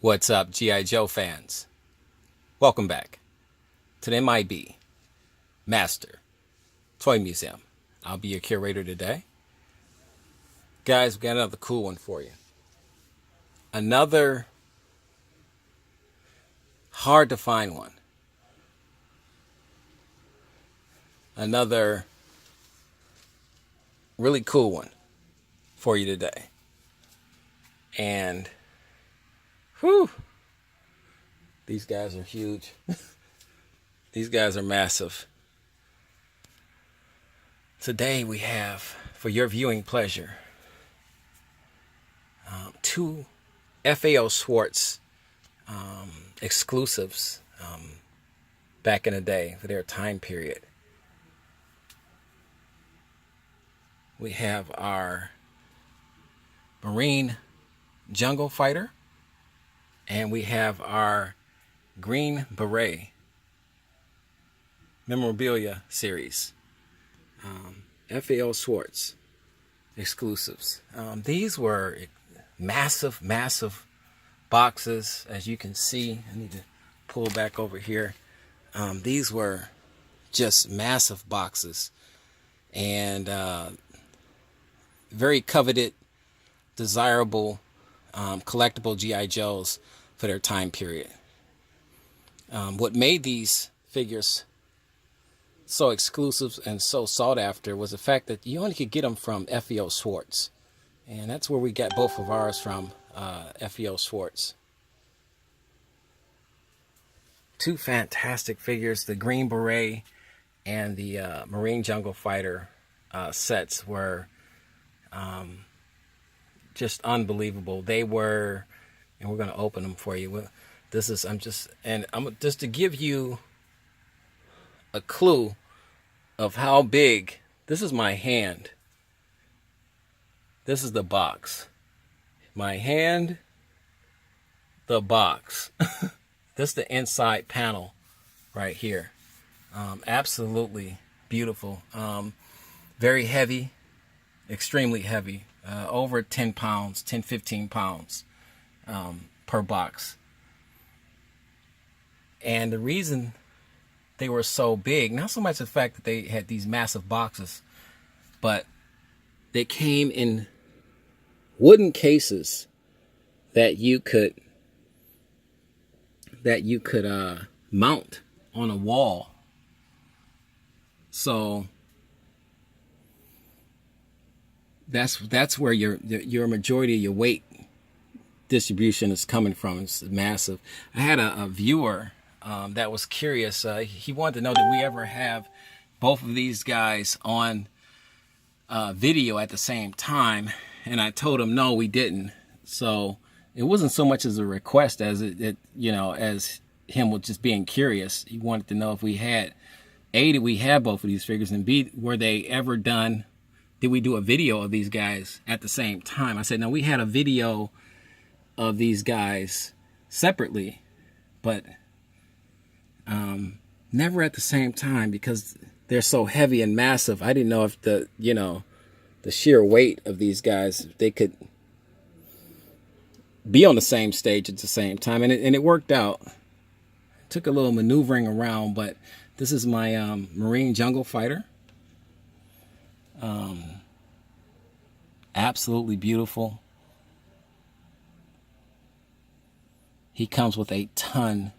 What's up, G.I. Joe fans? Welcome back to the M.I.B. Master Toy Museum. I'll be your curator today. Guys, we got another cool one for you. Another hard to find one. Another really cool one for you today. And whew, these guys are huge. These guys are massive. Today we have, for your viewing pleasure, two Fao Schwarz exclusives back in the day for their time period. We have our Marine Jungle Fighter, and we have our Green Beret memorabilia series. Fao Schwarz exclusives. These were massive boxes, as you can see. I need to pull back over here. These were just massive boxes, and very coveted, desirable, collectible G.I. Joes for their time period. What made these figures so exclusive and so sought after was the fact that you only could get them from Fao Schwarz. And that's where we got both of ours from, Fao Schwarz. Two fantastic figures. The Green Beret and the Marine Jungle Fighter sets were just unbelievable. They were, and we're going to open them for you. I'm just to give you a clue of how big. This is my hand. This is the box. My hand, the box. This is the inside panel right here. Absolutely beautiful. Very heavy, extremely heavy. Over 10 pounds, 10, 15 pounds per box. And the reason they were so big, not so much the fact that they had these massive boxes, but they came in wooden cases that you could mount on a wall. So that's where your majority of your weight distribution is coming from. It's massive. I had a viewer that was curious. He wanted to know, did we ever have both of these guys on video at the same time? And I told him no, we didn't. So it wasn't so much as a request as as him was just being curious. He wanted to know if we had, A, did we have both of these figures, and B, were they ever done? Did we do a video of these guys at the same time? I said, no, we had a video of these guys separately, but never at the same time because they're so heavy and massive. I didn't know if the sheer weight of these guys, they could be on the same stage at the same time. And it worked out. It took a little maneuvering around, but this is my Marine Jungle Fighter. Absolutely beautiful. He comes with a ton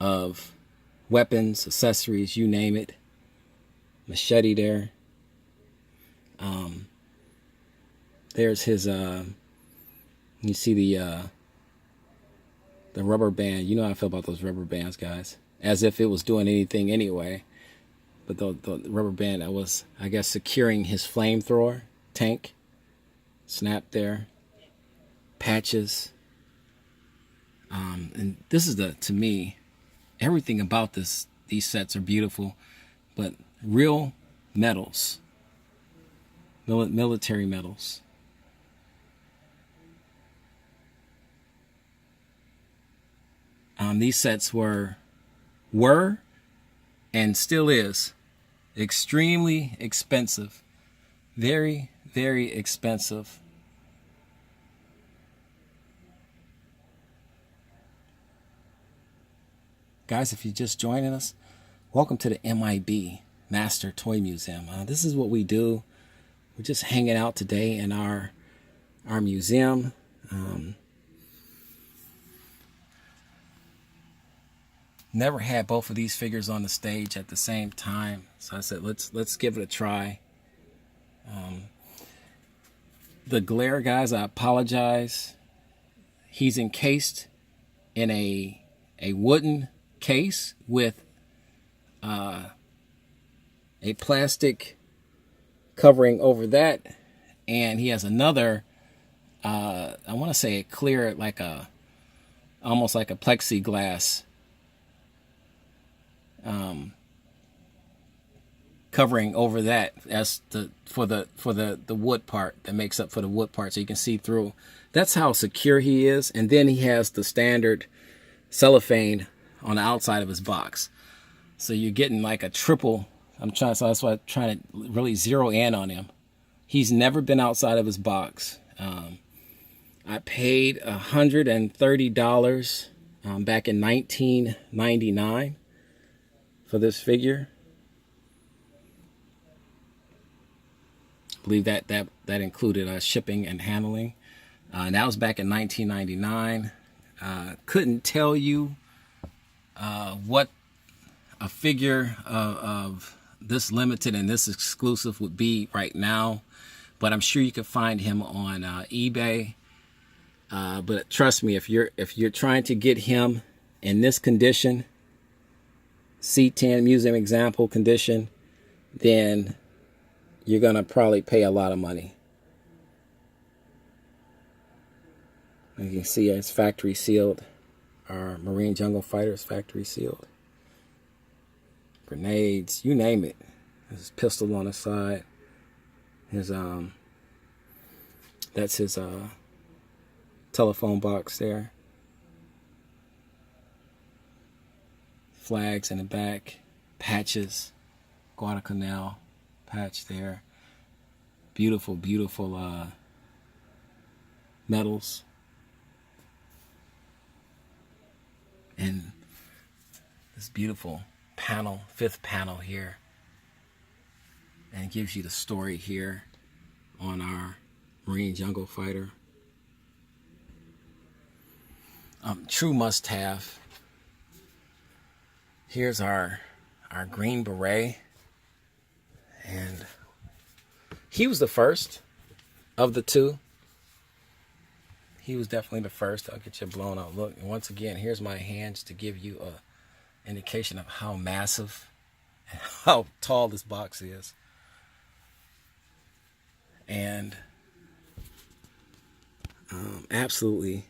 of weapons, accessories, you name it. Machete there. There's his you see the rubber band. You know how I feel about those rubber bands, guys. As if it was doing anything anyway. But the rubber band that was, I guess, securing his flamethrower tank. Snap there. Patches. And this is to me, everything about these sets are beautiful, but real medals, military medals. These sets were and still is extremely expensive, very expensive. Guys, if you're just joining us, welcome to the M.I.B. Master Toy Museum. This is what we do. We're just hanging out today in our museum. Never had both of these figures on the stage at the same time, so I said let's give it a try. The glare, guys, I apologize. He's encased in a wooden case with a plastic covering over that, and he has another I want to say a clear, like almost like a plexiglass covering over that as for the wood part that makes up for the wood part, so you can see through. That's how secure he is. And then he has the standard cellophane on the outside of his box, so you're getting like a triple. So that's why I'm trying to really zero in on him. He's never been outside of his box. I paid $130 back in 1999 for this figure. I believe that included shipping and handling. And that was back in 1999. Couldn't tell you what a figure of this limited and this exclusive would be right now, but I'm sure you could find him on eBay. But trust me, if you're trying to get him in this condition, C10 museum example condition, then you're gonna probably pay a lot of money. You can see it's factory sealed. Our Marine Jungle Fighter is factory sealed. Grenades, you name it. There's his pistol on the side. His that's his telephone box there. Flags in the back, patches, Guadalcanal patch there. Beautiful, beautiful medals. And this beautiful panel, 5th panel here, and it gives you the story here on our Marine Jungle Fighter. True must-have. Here's our Green Beret, and he was the first of the two. He was definitely the first. I'll get you a blown out look. And once again, here's my hands to give you a indication of how massive and how tall this box is. And absolutely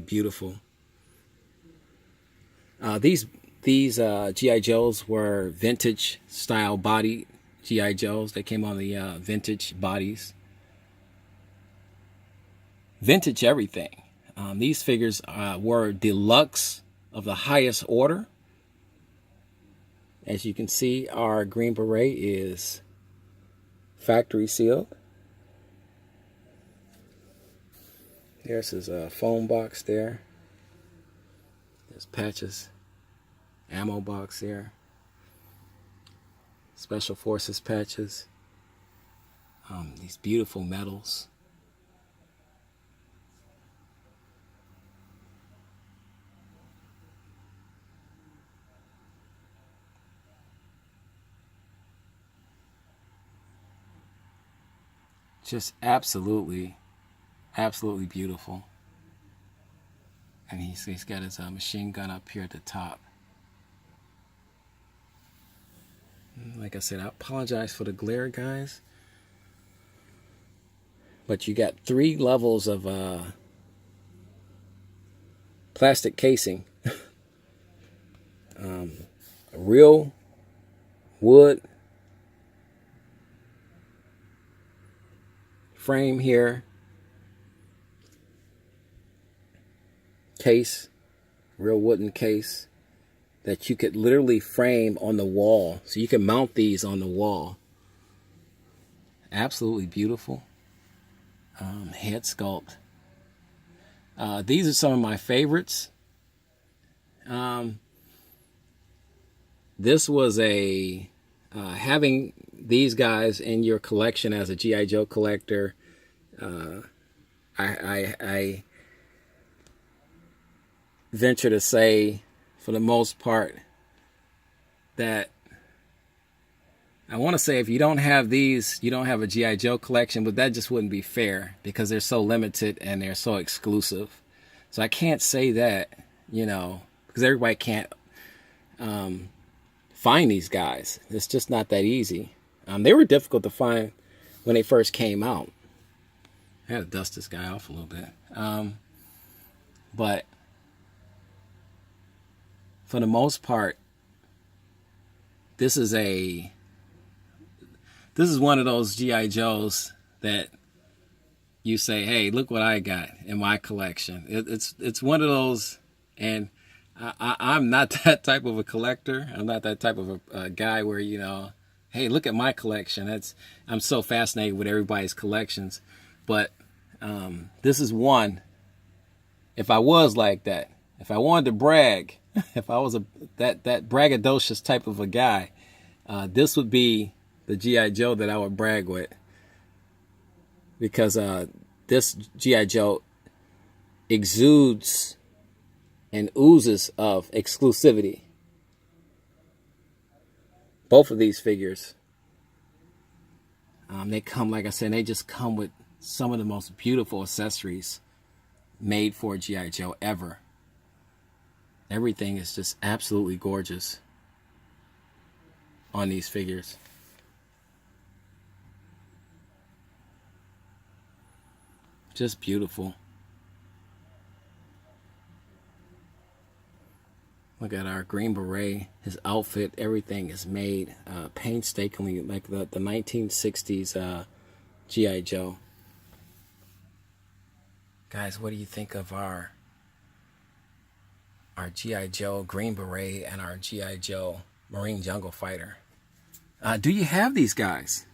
beautiful. These G.I. Joes were vintage style body G.I. Joes. They came on the vintage bodies. Vintage everything. These figures were deluxe of the highest order. As you can see, our Green Beret is factory sealed. There's his phone box there. There's patches, ammo box there. Special Forces patches. These beautiful medals. Just absolutely beautiful. And he's got his machine gun up here at the top. Like I said, I apologize for the glare, guys. But you got 3 levels of plastic casing. Real wood frame here, case, real wooden case that you could literally frame on the wall, so you can mount these on the wall. Absolutely beautiful. Head sculpt. These are some of my favorites. this was a having these guys in your collection as a G.I. Joe collector. I venture to say, for the most part, that I want to say if you don't have these, you don't have a G.I. Joe collection, but that just wouldn't be fair because they're so limited and they're so exclusive. So I can't say that, because everybody can't find these guys. It's just not that easy. They were difficult to find when they first came out. I had to dust this guy off a little bit. But for the most part, this is one of those G.I. Joes that you say, hey, look what I got in my collection. It's one of those, and I'm not that type of a collector. I'm not that type of a guy where, hey, look at my collection. I'm so fascinated with everybody's collections. But this is one, if I was like that, if I wanted to brag, if I was that braggadocious type of a guy, this would be the G.I. Joe that I would brag with, because this G.I. Joe exudes and oozes of exclusivity. Both of these figures, they come, like I said, they just come with some of the most beautiful accessories made for G.I. Joe ever. Everything is just absolutely gorgeous on these figures. Just beautiful. Look at our Green Beret. His outfit, everything is made painstakingly, like the 1960s G.I. Joe. Guys, what do you think of our G.I. Joe Green Beret and our G.I. Joe Marine Jungle Fighter? Do you have these guys?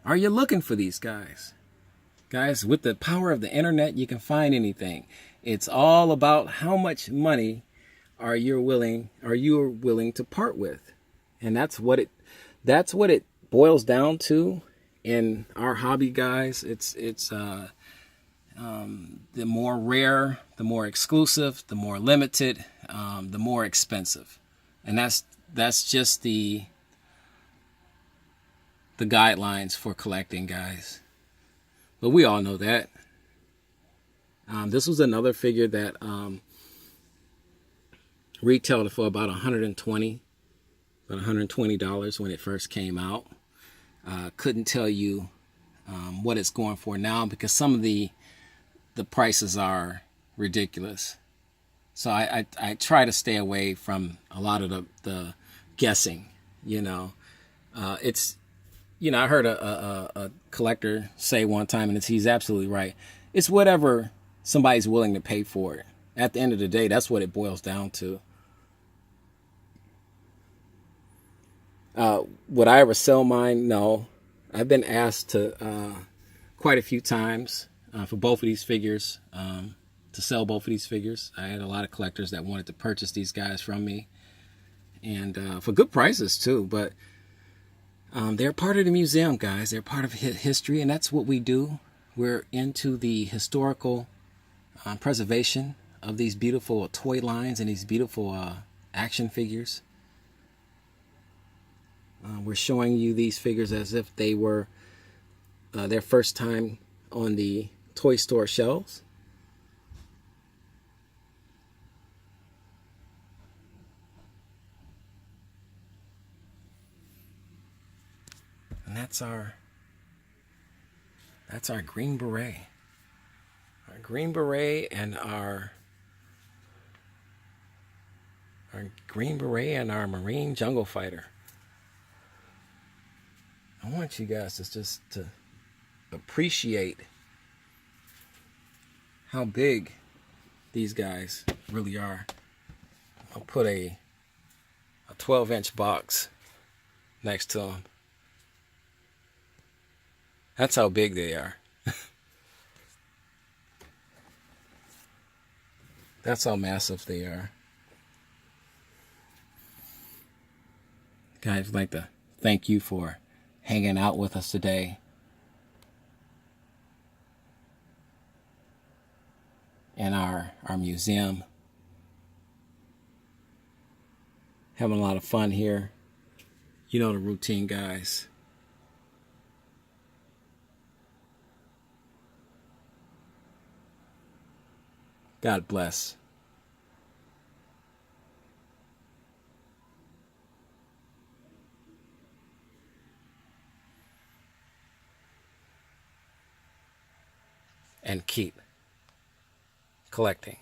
Are you looking for these guys? Guys, with the power of the internet, you can find anything. It's all about how much money are you willing to part with. And that's what it boils down to in our hobby, guys. It's the more rare, the more exclusive, the more limited, the more expensive. And that's just the guidelines for collecting, guys. But we all know that. This was another figure that retailed for about $120 when it first came out. Couldn't tell you what it's going for now because some of the prices are ridiculous. So I try to stay away from a lot of the guessing. It's I heard a collector say one time, and he's absolutely right. It's whatever somebody's willing to pay for it. At the end of the day, that's what it boils down to. Would I ever sell mine? No. I've been asked to quite a few times for both of these figures, to sell both of these figures. I had a lot of collectors that wanted to purchase these guys from me, and for good prices too. But they're part of the museum, guys. They're part of history, and that's what we do. We're into the historical preservation of these beautiful toy lines and these beautiful action figures. We're showing you these figures as if they were their first time on the toy store shelves. And that's our Green Beret. Our Green Beret and our Green Beret and our Marine Jungle Fighter. I want you guys to appreciate how big these guys really are. I'll put a 12-inch box next to them. That's how big they are. That's how massive they are. Guys, I'd like to thank you for hanging out with us today in our museum. Having a lot of fun here. You know the routine, guys. God bless. And keep collecting.